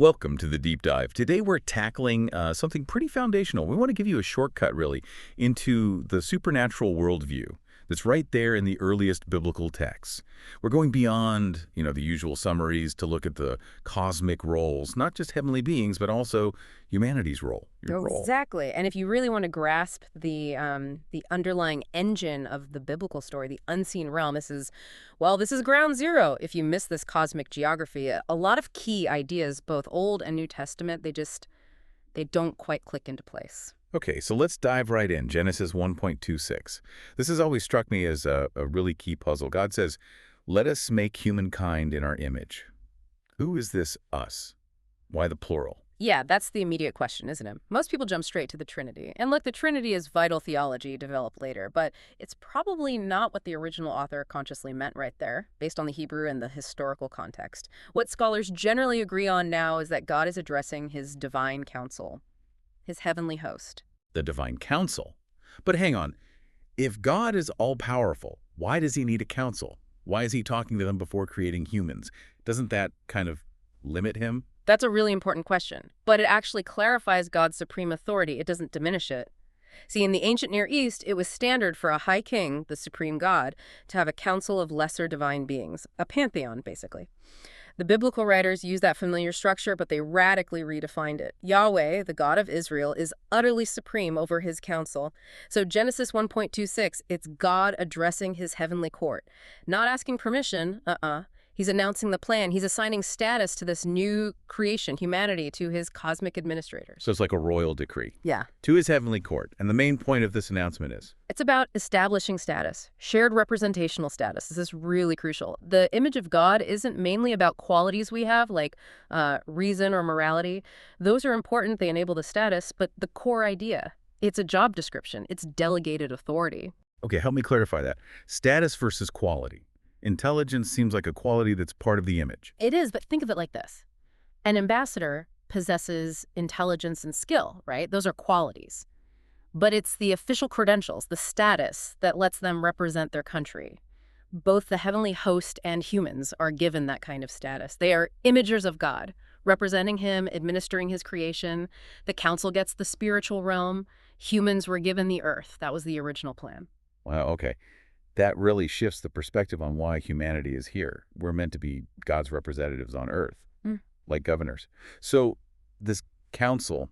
Welcome to the Deep Dive. Today we're tackling something pretty foundational. We want to give you a shortcut, really, into the supernatural worldview that's right there in the earliest biblical texts. We're going beyond, the usual summaries to look at the cosmic roles, not just heavenly beings, but also humanity's role, your Oh, role. exactly. And if you really want to grasp the underlying engine of the biblical story, the unseen realm, this is ground zero. If you miss this cosmic geography, a lot of key ideas, both Old and New Testament, they don't quite click into place. Okay, so let's dive right in. Genesis 1.26. This has always struck me as a really key puzzle. God says, "Let us make humankind in our image." Who is this us? Why the plural? Yeah, that's the immediate question, isn't it? Most people jump straight to the Trinity. And look, the Trinity is vital theology developed later, but it's probably not what the original author consciously meant right there, based on the Hebrew and the historical context. What scholars generally agree on now is that God is addressing his divine council, his heavenly host. The divine counsel. But hang on, if God is all-powerful, why does he need a council? Why is he talking to them before creating humans? Doesn't that kind of limit him? That's a really important question, but it actually clarifies God's supreme authority. It doesn't diminish it. See, in the ancient Near East, it was standard for a high king, the supreme God, to have a council of lesser divine beings, a pantheon, basically. The biblical writers use that familiar structure, but they radically redefined it. Yahweh, the God of Israel, is utterly supreme over his council. So Genesis 1.26, it's God addressing his heavenly court. Not asking permission, He's announcing the plan. He's assigning status to this new creation, humanity, to his cosmic administrators. So it's like a royal decree. Yeah. To his heavenly court. And the main point of this announcement is? It's about establishing status, shared representational status. This is really crucial. The image of God isn't mainly about qualities we have, like reason or morality. Those are important. They enable the status. But the core idea, it's a job description. It's delegated authority. Okay, help me clarify that. Status versus quality. Intelligence seems like a quality that's part of the image. It is, but think of it like this. An ambassador possesses intelligence and skill, right? Those are qualities. But it's the official credentials, the status, that lets them represent their country. Both the heavenly host and humans are given that kind of status. They are imagers of God, representing him, administering his creation. The council gets the spiritual realm. Humans were given the earth. That was the original plan. Wow, okay. That really shifts the perspective on why humanity is here. We're meant to be God's representatives on earth, like governors. So this council,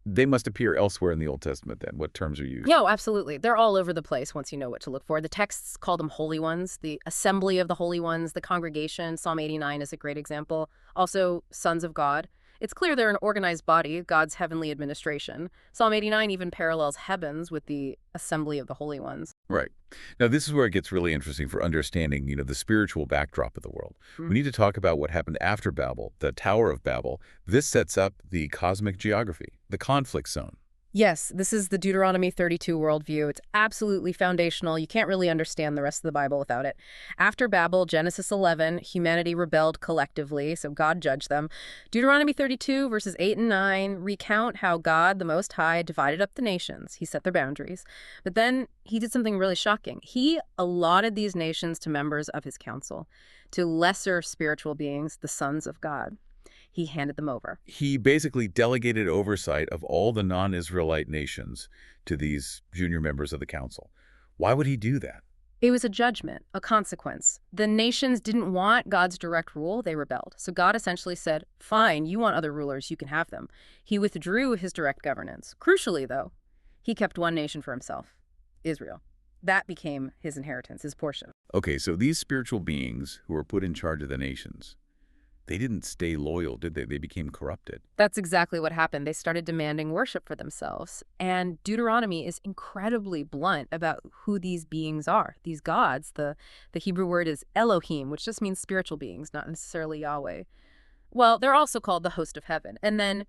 they must appear elsewhere in the Old Testament then. What terms are used? No, absolutely. They're all over the place once you know what to look for. The texts call them holy ones, the assembly of the holy ones, the congregation. Psalm 89 is a great example. Also, sons of God. It's clear they're an organized body, God's heavenly administration. Psalm 89 even parallels heavens with the assembly of the holy ones. Right. Now, this is where it gets really interesting for understanding, the spiritual backdrop of the world. We need to talk about what happened after Babel, the Tower of Babel. This sets up the cosmic geography, the conflict zone. Yes, this is the Deuteronomy 32 worldview. It's absolutely foundational. You can't really understand the rest of the Bible without it. After Babel, Genesis 11, humanity rebelled collectively, so God judged them. Deuteronomy 32, verses 8 and 9, recount how God, the Most High, divided up the nations. He set their boundaries. But then he did something really shocking. He allotted these nations to members of his council, to lesser spiritual beings, the sons of God. He handed them over. He basically delegated oversight of all the non-Israelite nations to these junior members of the council. Why would he do that? It was a judgment, a consequence. The nations didn't want God's direct rule. They rebelled. So God essentially said, fine, you want other rulers, you can have them. He withdrew his direct governance. Crucially, though, he kept one nation for himself, Israel. That became his inheritance, his portion. Okay, so these spiritual beings who were put in charge of the nations, they didn't stay loyal, did they? They became corrupted. That's exactly what happened. They started demanding worship for themselves. And Deuteronomy is incredibly blunt about who these beings are, these gods. The Hebrew word is Elohim, which just means spiritual beings, not necessarily Yahweh. Well, they're also called the host of heaven. And then,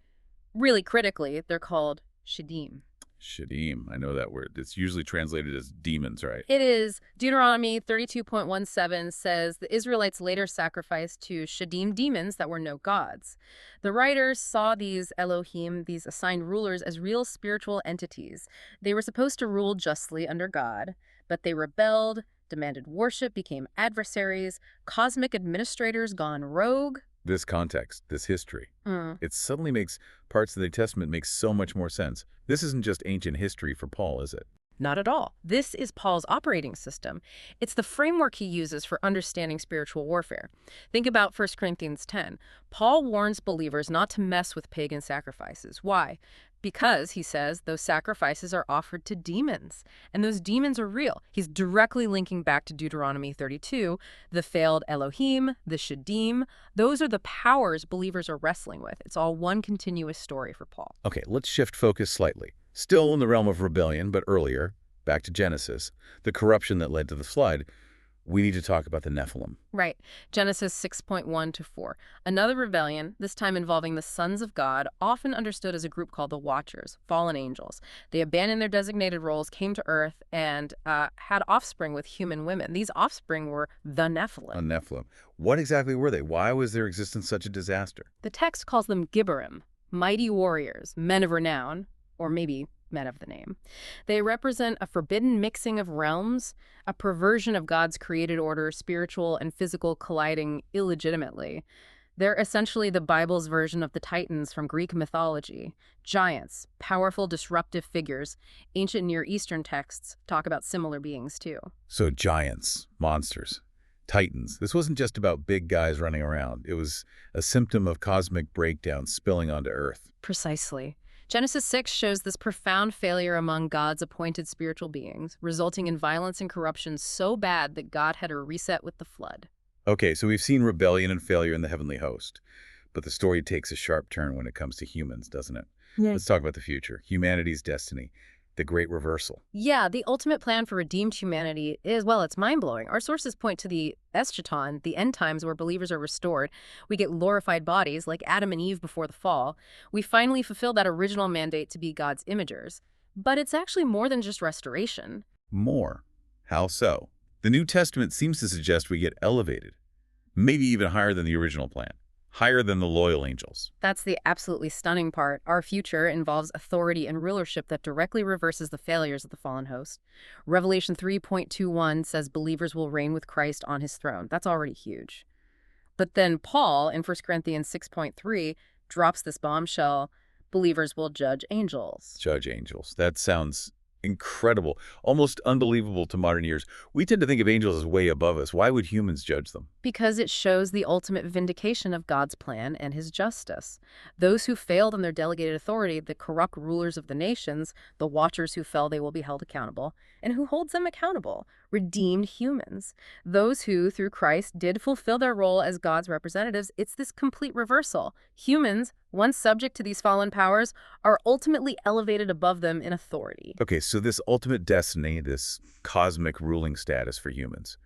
really critically, they're called Sheddim. Sheddim, I know that word. It's usually translated as demons, right? It is. Deuteronomy 32.17 says the Israelites later sacrificed to Sheddim demons that were no gods. The writers saw these Elohim, these assigned rulers, as real spiritual entities. They were supposed to rule justly under God, but they rebelled, demanded worship, became adversaries, cosmic administrators gone rogue. This context, this history, Mm. it suddenly makes parts of the New Testament make so much more sense. This isn't just ancient history for Paul, is it? Not at all. This is Paul's operating system. It's the framework he uses for understanding spiritual warfare. Think about 1 Corinthians 10. Paul warns believers not to mess with pagan sacrifices. Why? Because, he says, those sacrifices are offered to demons, and those demons are real. He's directly linking back to Deuteronomy 32, the failed Elohim, the Shadim. Those are the powers believers are wrestling with. It's all one continuous story for Paul. Okay, let's shift focus slightly. Still in the realm of rebellion, but earlier, back to Genesis, the corruption that led to the flood, we need to talk about the Nephilim. Right. Genesis 6.1 to 4. Another rebellion, this time involving the sons of God, often understood as a group called the Watchers, fallen angels. They abandoned their designated roles, came to Earth, and had offspring with human women. These offspring were the A Nephilim. Nephilim. What exactly were they? Why was their existence such a disaster? The text calls them Gibborim, mighty warriors, men of renown, or maybe men of the name. They represent a forbidden mixing of realms, a perversion of God's created order, spiritual and physical colliding illegitimately. They're essentially the Bible's version of the Titans from Greek mythology. Giants, powerful, disruptive figures. Ancient Near Eastern texts talk about similar beings, too. So giants, monsters, titans. This wasn't just about big guys running around. It was a symptom of cosmic breakdown spilling onto Earth. Precisely. Genesis 6 shows this profound failure among God's appointed spiritual beings, resulting in violence and corruption so bad that God had to reset with the flood. Okay, so we've seen rebellion and failure in the heavenly host, but the story takes a sharp turn when it comes to humans, doesn't it? Let's talk about the future, humanity's destiny, the great reversal. Yeah, the ultimate plan for redeemed humanity is, well, it's mind-blowing. Our sources point to the eschaton, the end times where believers are restored. We get glorified bodies like Adam and Eve before the fall. We finally fulfill that original mandate to be God's imagers. But it's actually more than just restoration. More. How so? The New Testament seems to suggest we get elevated, maybe even higher than the original plan, higher than the loyal angels. That's the absolutely stunning part. Our future involves authority and rulership that directly reverses the failures of the fallen host. Revelation 3.21 says believers will reign with Christ on his throne. That's already huge. But then Paul, in 1 Corinthians 6.3, drops this bombshell: believers will judge angels. Judge angels. That sounds incredible, almost unbelievable to modern ears. We tend to think of angels as way above us. Why would humans judge them? Because it shows the ultimate vindication of God's plan and his justice. Those who failed in their delegated authority, the corrupt rulers of the nations, the watchers who fell, they will be held accountable. And who holds them accountable? Redeemed humans. Those who, through Christ, did fulfill their role as God's representatives. It's this complete reversal. Humans, once subject to these fallen powers, are ultimately elevated above them in authority. Okay, so this ultimate destiny, this cosmic ruling status for humans,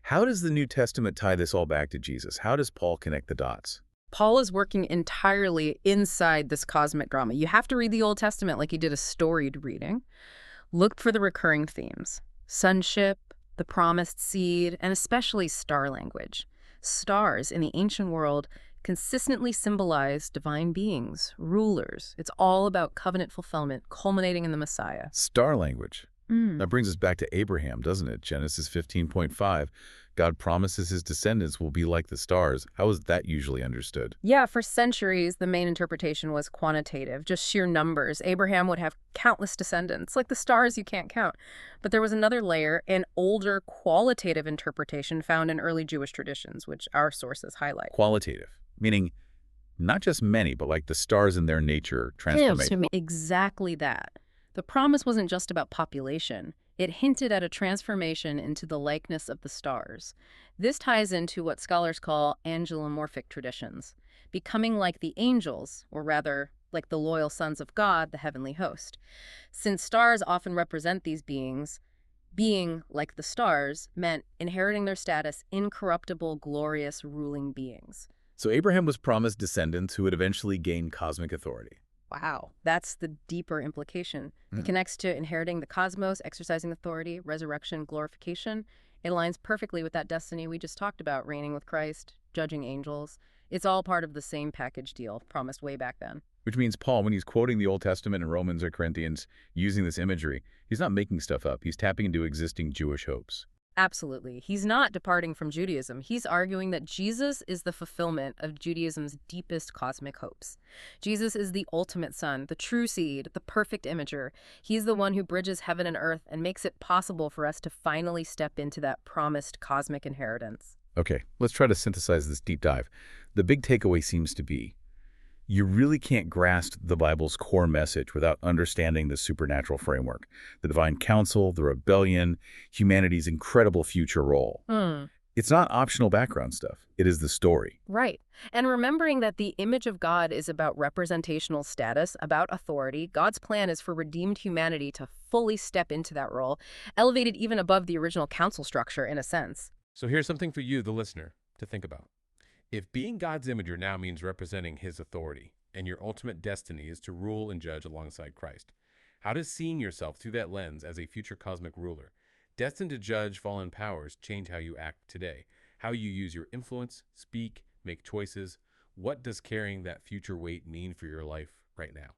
how does the New Testament tie this all back to Jesus? How does Paul connect the dots? Paul is working entirely inside this cosmic drama. You have to read the Old Testament like you did a storied reading. Look for the recurring themes: sonship, the promised seed, and especially star language. Stars in the ancient world consistently symbolize divine beings, rulers. It's all about covenant fulfillment, culminating in the Messiah. Star language. That brings us back to Abraham, doesn't it? Genesis 15.5. God promises his descendants will be like the stars. How is that usually understood? Yeah, for centuries, the main interpretation was quantitative, just sheer numbers. Abraham would have countless descendants, like the stars you can't count. But there was another layer, an older qualitative interpretation found in early Jewish traditions, which our sources highlight. Qualitative, meaning not just many, but like the stars in their nature transformation. Exactly that. The promise wasn't just about population. It hinted at a transformation into the likeness of the stars. This ties into what scholars call angelomorphic traditions, becoming like the angels, or rather, like the loyal sons of God, the heavenly host. Since stars often represent these beings, being like the stars meant inheriting their status, incorruptible, glorious, ruling beings. So Abraham was promised descendants who would eventually gain cosmic authority. Wow, that's the deeper implication. It connects to inheriting the cosmos, exercising authority, resurrection, glorification. It aligns perfectly with that destiny we just talked about, reigning with Christ, judging angels. It's all part of the same package deal promised way back then. Which means Paul, when he's quoting the Old Testament in Romans or Corinthians, using this imagery, he's not making stuff up. He's tapping into existing Jewish hopes. Absolutely. He's not departing from Judaism. He's arguing that Jesus is the fulfillment of Judaism's deepest cosmic hopes. Jesus is the ultimate son, the true seed, the perfect imager. He's the one who bridges heaven and earth and makes it possible for us to finally step into that promised cosmic inheritance. Okay, let's try to synthesize this deep dive. The big takeaway seems to be you really can't grasp the Bible's core message without understanding the supernatural framework, the divine counsel, the rebellion, humanity's incredible future role. Hmm. It's not optional background stuff. It is the story. Right. And remembering that the image of God is about representational status, about authority, God's plan is for redeemed humanity to fully step into that role, elevated even above the original council structure in a sense. So here's something for you, the listener, to think about. If being God's imager now means representing his authority, and your ultimate destiny is to rule and judge alongside Christ, how does seeing yourself through that lens as a future cosmic ruler, destined to judge fallen powers, change how you act today? How you use your influence, speak, make choices? What does carrying that future weight mean for your life right now?